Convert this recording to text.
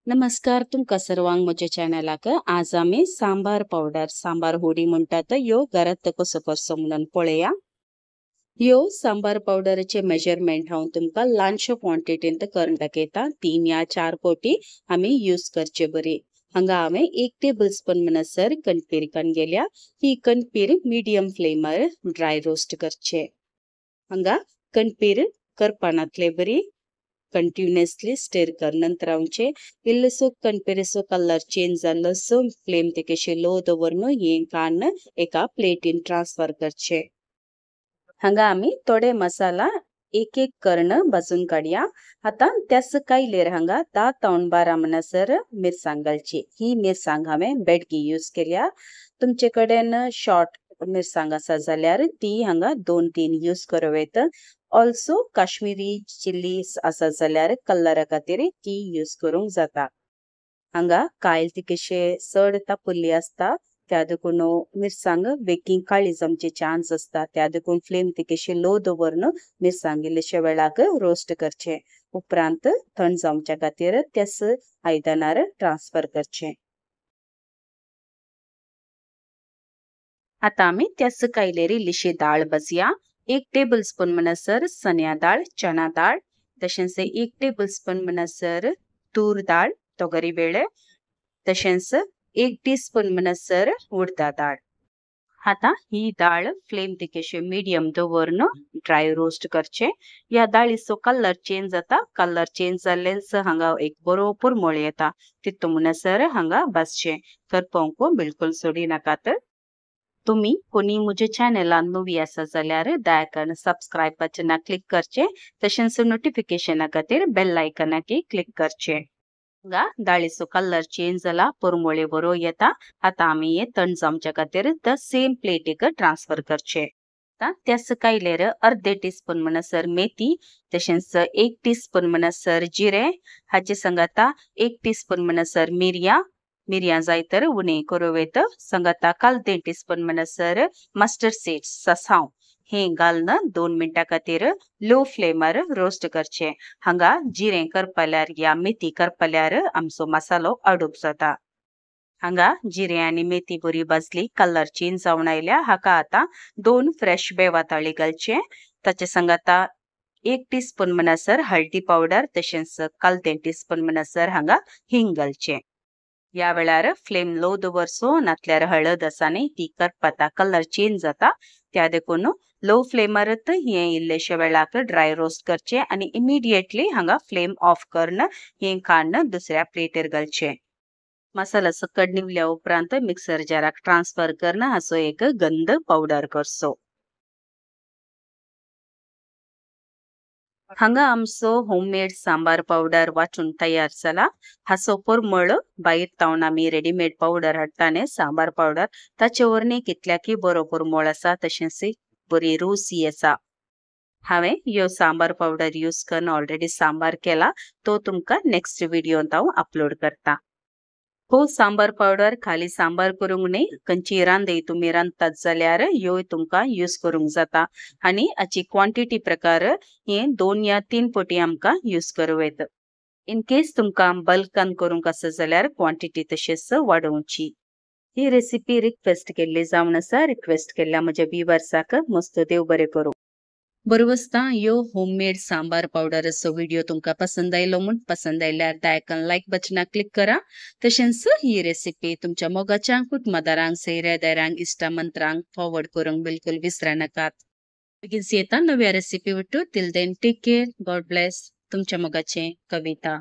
नमस्कार तुमका सर्वांक म्हज्या चॅनलाक आज आम्ही सांबार पावडर सांबार होडी म्हणतात यो घरात कसो करचो म्हणून पळया। यो सांबार पावडरचे मेजरमेंट हांव तुमका ल्हानशो क्वांटिटींत करून दाखयता। 3 या 4 पोटी आम्ही यूज करचे बरी। हांगा हांवें 1 टेबल स्पून म्हणसर कणपीर घेतल्या। ही कणपीर मीडियम फ्लेमर ड्राय रोस्ट करचे। हांगा कणपीर करपानातले बरी कंटिन्युअसली स्टर कर नंतर आमचे इल्लसो कणपेरेसो कलर चेंज जालो सो फ्लेम तेकेशे लो दवरन हे काढन एका प्लेटीन ट्रांसफर करचे। हांगा आम्ही थोडे मसाला एक एक कर्ण भाजून काढया। आता त्यास कायलेर हांगा 10 तवणबारा म्हणसर मिरसांग घालची। ही मिरसांग हांवें बेडगी यूज केल्या। तुमचे कडेन शॉर्ट मिरसांग आसा जाल्यार ती हांगा 2-3 यूज करवेत। ऑल्सो काश्मीरी चिल्लीज आसा जाल्यार कलरा खातीर ती यूज करूंक जाता। हांगा कायल तिकेशे चड तापल्ली असता त्या देखून मिरसांग बेगीन काळी जावचे चान्स असता। त्या देखून फ्लेम तिकेशे लो दवरन मिरसांग इल्लेशे वेळाक रोस्ट करचे। उपरांत थंड जावच्या खातीर त्यास आयदनार ट्रांसफर करचे। आता आम्ही त्यास कायलेर इल्लीशी दाळ भाजया। 1 टेबल स्पून म्हणसर चण्या दाळ चना दाळ तशेंच 1 टेबल स्पून म्हणसर तूर दाळ तोगरी बेळे तशेंच 1 टीस्पून म्हणसर उडदा दाळ। आता ही दाळ फ्लेम तिकेशे मीडियम दवरन ड्राय रोस्ट करचे। या दाळीचो कलर चेंज जाता। कलर चेंज जाल्लेच हांगा एक बरोबर मळ येता तितू म्हणसर हांगा भाजचे। करपावंक बिलकुल सोडी नाकात। तुम्ही कोणी मुझे चॅनलान नवी आसा जाल्यार दया करून सबस्क्राइब बटना क्लिक करचे तशेंच नोटिफिकेशना खातीर बेल आयकनाकी क्लिक करचे। हांगा दाळीचो कलर चेंज जाला परमळे बरो येता। आता आम्ही हे थंड जावच्या खातीर द सेम प्लेटीक ट्रांसफर करचे। आता त्यास कायलेर अर्धे टीस्पून म्हणसर मेथी तशेंच 1 टीस्पून म्हणसर जिरे हाचे संगता 1 टीस्पून म्हणसर मिरयां जाय तर उणे करवेत संगता 1/4 टीस्पून म्हणसर मस्टर्ड सीड्स ससाव हे घालून 2 मिनिटां खातीर लो फ्लेमर रोस्ट करचे। हांगा जिरे करपल्यार या मेथी करपल्यार आमचो मसालो अडूप जाता। हांगा जिरे आनी मेथी बरी भाजली कलर चेंज जावन आयल्या। हाका आता 2 फ्रेश बेवाताळी घालचे। ताचे संगता 1 टीस्पून म्हणसर हळदी पावडर तशेंच 1/4 टीस्पून म्हणसर हांगा हिंग घालचे। या वेळार फ्लेम लो दवरचो नातल्यार हळद आसा न्ही ती करपता कलर चेंज जाता। त्या देखून लो फ्लेमरत हे इल्लेशे वेळाक ड्राय रोस्ट करचे आणि इमिडिएटली हांगा फ्लेम ऑफ करून हे काढून दुसऱ्या प्लेटीर घालचे। मसाला सकट निवल्या उपरांत मिक्सर जाराक ट्रांसफर करून हाचो एक गंध पावडर करचो। हांगा आमचो होममेड सांबार पावडर वाटून तयार जाला। हाचो परमळ भायर तावन आमी रेडीमेड पावडर हाडटाने सांबार पावडर ताचे वरणी कितल्या की बरो परमळ आसा तशेंच बरी रुसी आसा। हांवें यो सांबार पावडर यूज करून ऑलरेडी सांबार केला तो तुमका नेक्स्ट व्हिडिओंत हांव अपलोड करता। हो सांबार पावडर खाली सांबार करूंक न्ही खंयची रांदय तुम्ही रांदतात जाल्यार ह्यो तुमका यूज करूंक जाता आणि हाची क्वांटिटी प्रकार हे 2 या 3 पोटी आमका यूज करवेत। इन केस तुमका बल्कान करूंक आसा जाल्यार क्वांटिटी तशीच वाडोवची। ही रेसिपी रिक्वेस्ट केल्ली जावन आसा। रिक्वेस्ट केल्ल्या म्हज्या व्ह्यूअर्साक मस्त देव बरें करूं। बरो आसता यो होममेड सांबार पावडरचो व्हिडिओ तुमका पसंद आयलो म्हूण पसंद आयल्यार दायकन लायक बटना क्लिक करा। तशेंच ही रेसिपी तुमच्या मोगाच्यांक कुटुंबदारांक सैऱ्यादारांक इश्टमंत्रांक फॉरवर्ड करूंक बिलकुल विसरा नाकात। बेगीन येता नव्या रेसिपी विटू till then take care God bless तुमच्या मोगाचे कविता।